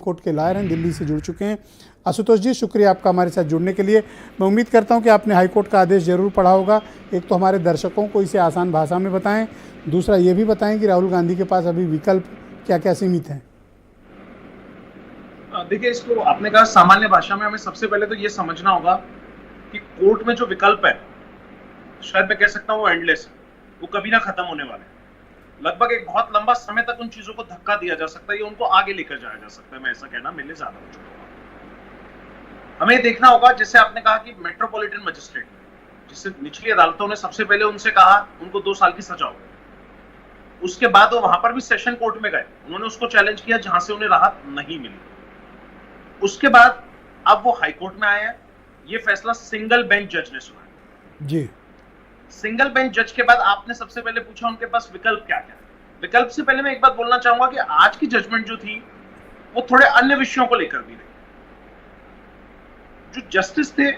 Court के lawyer हैं, दिल्ली से जुड़ चुके हैं। आशुतोष जी, शुक्रिया आपका हमारे साथ जुड़ने के लिए। मैं उम्मीद करता हूं कि आपने हाईकोर्ट का आदेश जरूर पढ़ा होगा। एक तो हमारे दर्शकों को इसे आसान भाषा में बताएं, दूसरा ये भी बताएं कि राहुल गांधी के पास अभी विकल्प क्या क्या सीमित हैं। देखिए, इसको आपने कहा सामान्य भाषा में, हमें सबसे पहले तो ये समझना होगा कि कोर्ट में जो विकल्प है, शायद मैं कह सकता हूँ वो एंडलेस है, वो कभी ना खत्म होने वाले हैं। लगभग एक बहुत लंबा समय तक उन चीजों को धक्का दिया जा सकता है या उनको आगे लेकर जाया जा सकता है। मैं ऐसा कहना मेरे लिए ज्यादा हो चुका है। हमें देखना होगा, जैसे आपने कहा कि मेट्रोपॉलिटन मजिस्ट्रेट, जिससे निचली अदालतों ने सबसे पहले उनसे कहा उनको 2 साल की सजा हो, उसके बाद वो वहां पर भी सेशन कोर्ट में गए, उन्होंने उसको चैलेंज किया, जहां से उन्हें राहत नहीं मिली। उसके बाद अब वो हाई कोर्ट में आए हैं, ये फैसला सिंगल बेंच जज ने सुना है जी। सिंगल बेंच जज के बाद आपने सबसे पहले पूछा उनके पास विकल्प क्या क्या है। विकल्प से पहले मैं एक बात बोलना चाहूंगा कि आज की जजमेंट जो थी वो थोड़े अन्य विषयों को लेकर भी रही। जो जस्टिस थे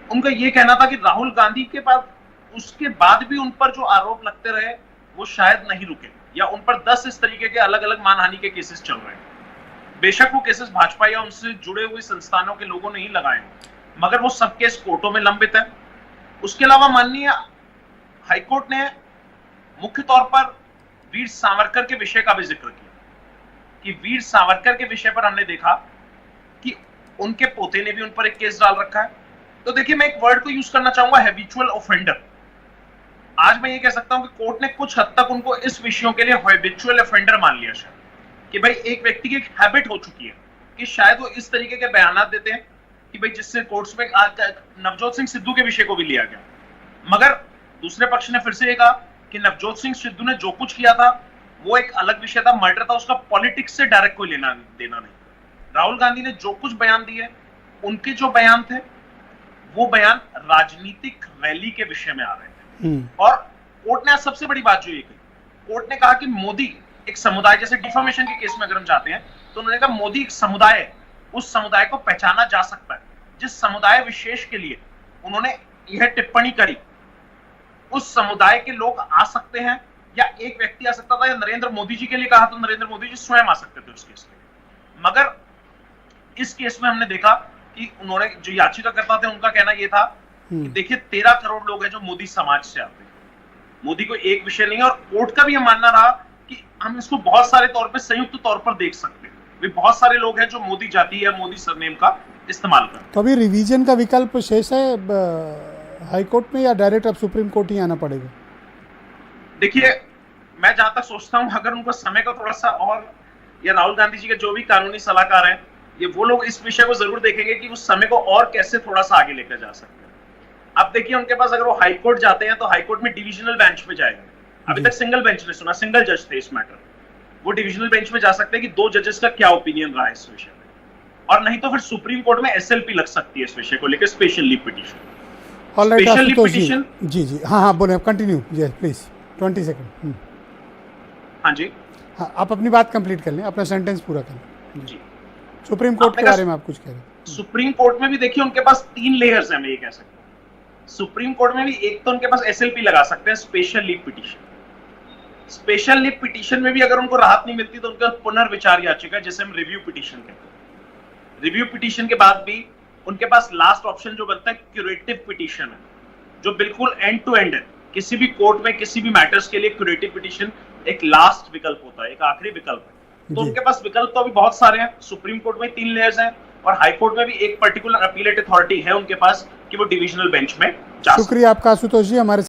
उनका ये कहना था कि राहुल गांधी के पास उसके बाद भी उन पर जो आरोप लगते रहे वो शायद नहीं रुके, या उन पर 10 इस तरीके के अलग अलग मानहानि के केसेस चल रहे हैं। बेशक वो केसेस भाजपा या उनसे जुड़े हुए संस्थानों के लोगों ने ही लगाए, मगर वो सब केस कोर्टों में लंबित है। उसके अलावा माननीय हाईकोर्ट ने मुख्य तौर पर वीर सावरकर के विषय का भी जिक्र किया कि वीर सावरकर के विषय पर हमने देखा कि उनके पोते ने भी उन पर एक केस डाल रखा है। तो देखिए, मैं एक वर्ड को यूज करना चाहूंगा, हैबिचुअल ऑफेंडर। आज मैं ये कह सकता हूं कि कोर्ट ने कुछ हद तक उनको इस विषयों के लिए हैबिचुअल ऑफेंडर मान लिया शायद, कि भाई एक व्यक्ति की एक हैबिट हो चुकी है कि शायद वो इस तरीके के बयान देते हैं कि भाई जिससे कोर्ट्स में नवजोत सिंह सिद्धू के विषय को भी लिया गया। मगर दूसरे पक्ष ने फिर से कहा कि नवजोत सिंह सिद्धू ने जो कुछ किया था वो एक अलग विषय था, मर्डर था, उसका पॉलिटिक्स से डायरेक्ट कोई लेना देना नहीं। राहुल गांधी ने जो कुछ बयान दिए, उनके जो बयान थे वो बयान राजनीतिक रैली के विषय में आ रहे थे। और कोर्ट ने आज सबसे बड़ी बात जो ये कही, कोर्ट ने कहा कि मोदी एक समुदाय, जैसे डिफॉर्मेशन के केस में अगर हम जाते हैं तो उन्होंने कहा मोदी एक समुदाय है, उस समुदाय को पहचाना जा सकता है। जिस समुदाय विशेष के लिए उन्होंने यह टिप्पणी करी, उस समुदाय के लोग आ सकते हैं, या एक व्यक्ति आ सकता था, या नरेंद्र मोदी जी के लिए कहा तो नरेंद्र मोदी जी स्वयं आ सकते थे उस केस में। मगर इस केस में हमने देखा कि उन्होंने, जो याचिकाकर्ता थे, उनका कहना यह था कि देखिए 13 करोड़ लोग हैं जो मोदी समाज से आते हैं, मोदी को एक विषय नहीं है। और कोर्ट का भी यह मानना रहा कि हम इसको बहुत सारे तौर पर, संयुक्त तौर पर देख सकते हैं। वे बहुत सारे लोग हैं जो मोदी जाति या मोदी सरनेम का इस्तेमाल करते हैं। तो अभी रिवीजन का विकल्प शेष है हाई कोर्ट में, या डायरेक्ट अब सुप्रीम कोर्ट ही आना पड़ेगा? देखिए, मैं जहां तक सोचता हूं, अगर उनको समय का थोड़ा सा और, या राहुल गांधी जी के जो भी कानूनी सलाहकार हैं, ये वो लोग इस विषय को जरूर देखेंगे कि उस समय को और कैसे थोड़ा सा आगे लेकर जा सकते हैं। अब देखिए, उनके पास अगर वो हाई कोर्ट जाते हैं तो हाई कोर्ट में डिविजनल बेंच पे जाएंगे। अभी तक सिंगल बेंच ने सुना, सिंगल जज थे इस मैटर। वो डिविजनल बेंच में जा सकते हैं कि 2 जजेस का क्या ओपिनियन रहा है इस विषय में, और नहीं तो फिर सुप्रीम कोर्ट में एसएलपी लग सकती है इस विषय को लेकर, special leave petition. Special leave petition, जी हाँ बोले, कंटिन्यू प्लीज, 20 सेकंड। हाँ जी, हाँ, आप अपनी बात कंप्लीट कर लें, अपना सेंटेंस पूरा कर लें जी। सुप्रीम कोर्ट के बारे में आप कुछ कह रहे हैं? सुप्रीम कोर्ट में भी देखिए उनके पास 3 लेयर्स हैं, मैं ये कह सकता हूं। सुप्रीम कोर्ट में भी एक तो उनके पास एसएलपी लगा सकते हैं, special leave petition. Special leave petition में भी अगर उनको राहत नहीं मिलती तो उनका पुनर्विचार याचिका, जिसे हम रिव्यू पिटीशन कहते हैं। रिव्यू पिटीशन के बाद भी उनके पास लास्ट ऑप्शन जो बनता है क्यूरेटिव पिटीशन है, जो बिल्कुल एंड टू एंड है। किसी भी कोर्ट में किसी भी मैटर्स के लिए क्यूरेटिव पिटीशन एक लास्ट विकल्प होता है, एक आखिरी विकल्प है। तो उनके पास विकल्प तो अभी बहुत सारे हैं। सुप्रीम कोर्ट में 3 लेयर्स हैं, और हाई कोर्ट में भी एक पर्टिकुलर अपीलेट अथॉरिटी है उनके पास कि वो डिविजनल बेंच में जा सकते हैं। शुक्रिया आपका आशुतोष जी, हमारे